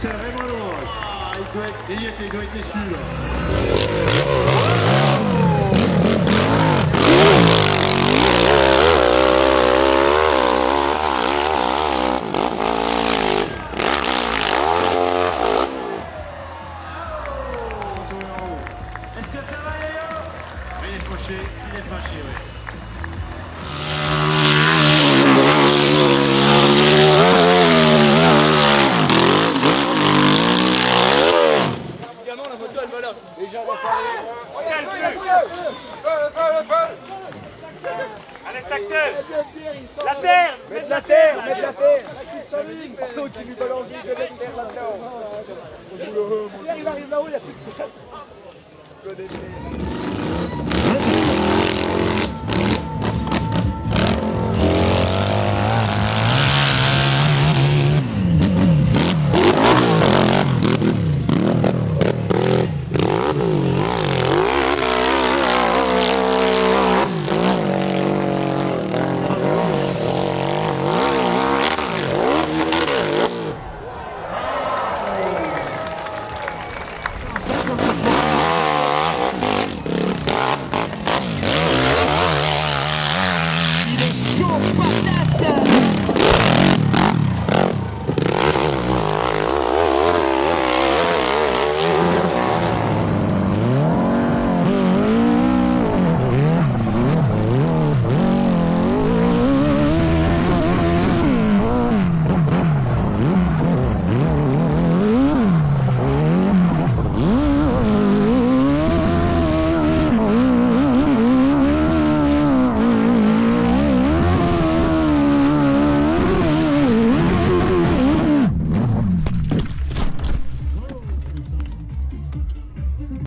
Tiens, Raymond Laurent. Ah, il doit être déçu là. Est-ce que ça va, Léo? Il est fâché, oui. La moto elle va là. Les gens vont parler. Le feu. Allez, acteur. La terre. Mets de la terre. Mets de la terre. Partout, tu lui balances de la terre là-dedans. Il arrive là-haut, il a plus de